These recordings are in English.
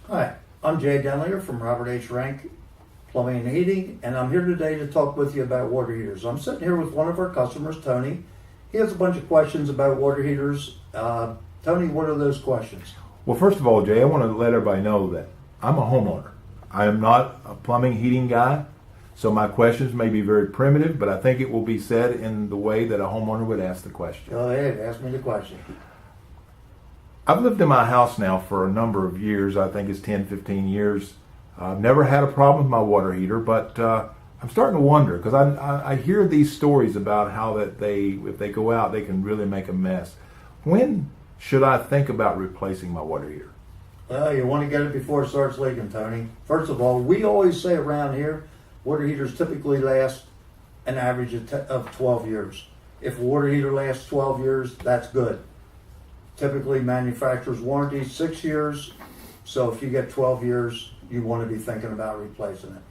Hi, I'm Jay Denlinger from Robert H. Rank Plumbing and Heating, and I'm here today to talk with you about water heaters. I'm sitting here with one of our customers, Tony. He has a bunch of questions about water heaters. Tony, what are those questions? Well, first of all, Jay, I want to let everybody know that I'm a homeowner. I am not a plumbing heating guy, so my questions may be very primitive, but I think it will be said in the way that a homeowner would ask the question. Go ahead, ask me the question. I've lived in my house now for a number of years. I think it's 10, 15 years. I've never had a problem with my water heater, but I'm starting to wonder because I hear these stories about how that if they go out, they can really make a mess. When should I think about replacing my water heater? Well, you want to get it before it starts leaking, Tony. First of all, we always say around here, water heaters typically last an average of 12 years. If a water heater lasts 12 years, that's good. Typically, manufacturer's warranty 6 years. So if you get 12 years, you want to be thinking about replacing it.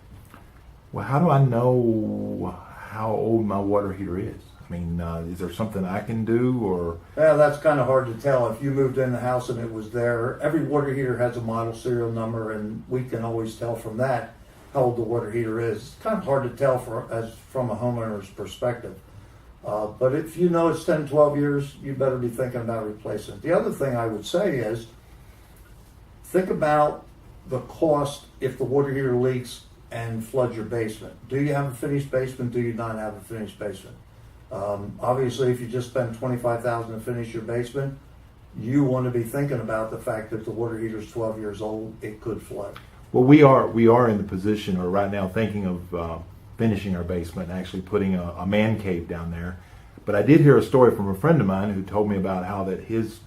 Well, how do I know how old my water heater is? I mean, is there something I can do or? Well, that's kind of hard to tell. If you moved in the house and it was there, every water heater has a model serial number, and we can always tell from that how old the water heater is. It's kind of hard to tell from a homeowner's perspective. But if you know it's 10, 12 years, you better be thinking about replacing it. The other thing I would say is think about the cost if the water heater leaks and floods your basement. Do you have a finished basement? Do you not have a finished basement? Obviously, if you just spend $25,000 to finish your basement, you want to be thinking about the fact that the water heater is 12 years old. It could flood. Well, we are in the position, or right now, thinking of finishing our basement and actually putting a man cave down there. But I did hear a story from a friend of mine who told me about how that his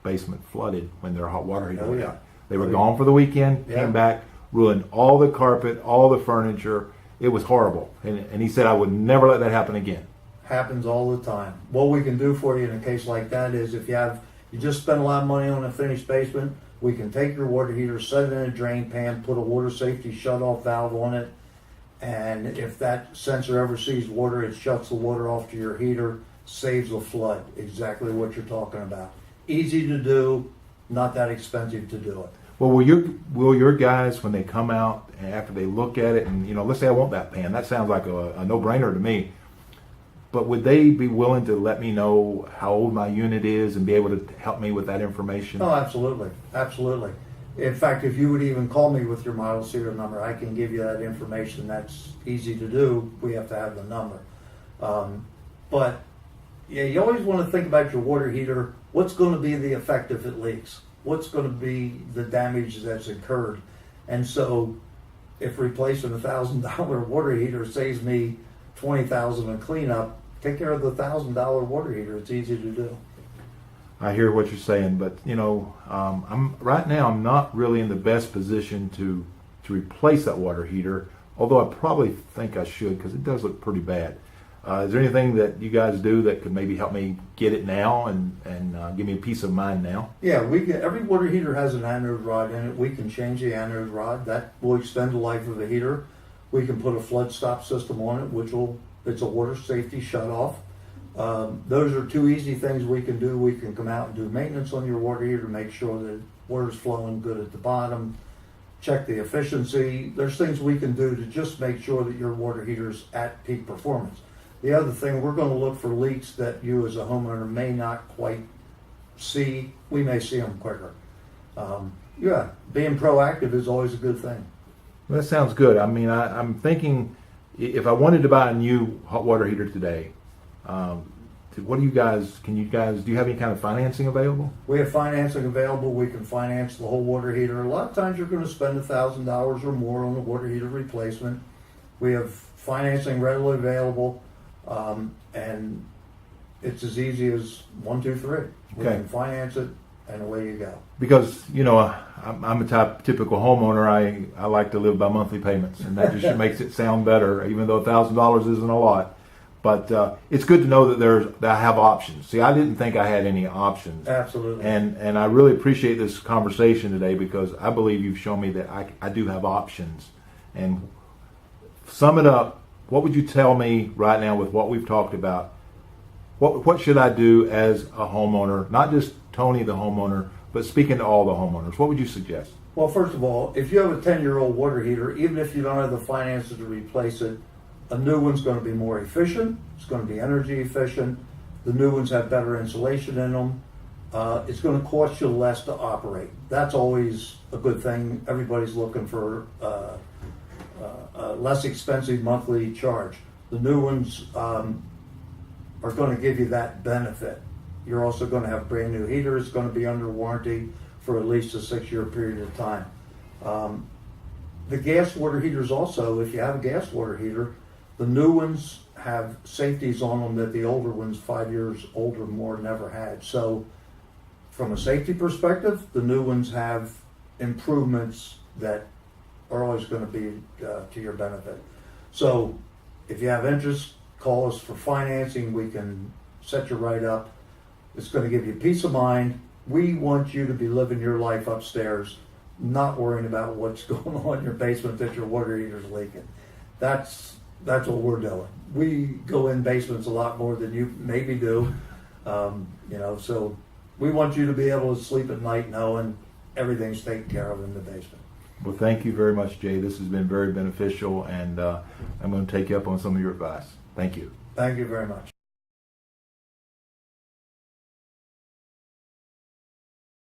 basement flooded when their hot water heater went out. They were gone for the weekend, came back, ruined all the carpet, all the furniture. It was horrible. And he said, I would never let that happen again. Happens all the time. What we can do for you in a case like that is if you just spent a lot of money on a finished basement, we can take your water heater, set it in a drain pan, put a water safety shut-off valve on it, and if that sensor ever sees water, it shuts the water off to your heater, saves a flood. Exactly what you're talking about. Easy to do, not that expensive to do it. Well, will your guys, when they come out and after they look at it, and let's say I want that pan, that sounds like a no-brainer to me. But would they be willing to let me know how old my unit is and be able to help me with that information? Oh, absolutely, absolutely. In fact, if you would even call me with your model serial number, I can give you that information. That's easy to do. We have to have the number. But yeah, you always want to think about your water heater. What's going to be the effect if it leaks? What's going to be the damage that's incurred? And so if replacing $1,000 water heater saves me $20,000 in cleanup, take care of the $1,000 water heater. It's easy to do. I hear what you're saying, but I'm right now. I'm not really in the best position to replace that water heater. Although I probably think I should because it does look pretty bad. Is there anything that you guys do that could maybe help me get it now and give me a peace of mind now? Yeah, every water heater has an anode rod in it. We can change the anode rod. That will extend the life of the heater. We can put a flood stop system on it, it's a water safety shutoff. Those are two easy things we can do. We can come out and do maintenance on your water heater, make sure that water's flowing good at the bottom, check the efficiency. There's things we can do to just make sure that your water heater's at peak performance. The other thing, we're going to look for leaks that you as a homeowner may not quite see. We may see them quicker. Being proactive is always a good thing. Well, that sounds good. I mean, I'm thinking if I wanted to buy a new hot water heater today, what do you guys, do you have any kind of financing available? We have financing available. We can finance the whole water heater. A lot of times you're going to spend $1,000 or more on the water heater replacement. We have financing readily available, and it's as easy as 1, 2, 3. We can finance it, and away you go. Because, I'm a typical homeowner. I like to live by monthly payments, and that just makes it sound better, even though $1,000 isn't a lot. But it's good to know that I have options. See, I didn't think I had any options. Absolutely. And I really appreciate this conversation today because I believe you've shown me that I do have options. And sum it up, what would you tell me right now with what we've talked about? What should I do as a homeowner, not just Tony the homeowner, but speaking to all the homeowners? What would you suggest? Well, first of all, if you have a 10-year-old water heater, even if you don't have the finances to replace it, a new one's going to be more efficient. It's going to be energy efficient. The new ones have better insulation in them. It's going to cost you less to operate. That's always a good thing. Everybody's looking for a less expensive monthly charge. The new ones are going to give you that benefit. You're also going to have brand new heaters. It's going to be under warranty for at least a 6-year period of time. The gas water heaters also, if you have a gas water heater, the new ones have safeties on them that the older ones, 5 years old or more, never had. So from a safety perspective, the new ones have improvements that are always going to be to your benefit. So if you have interest, call us for financing. We can set you right up. It's going to give you peace of mind. We want you to be living your life upstairs, not worrying about what's going on in your basement that your water heater's leaking. That's what we're doing. We go in basements a lot more than you maybe do. So we want you to be able to sleep at night knowing everything's taken care of in the basement. Well, thank you very much, Jay. This has been very beneficial, and I'm going to take you up on some of your advice. Thank you. Thank you very much.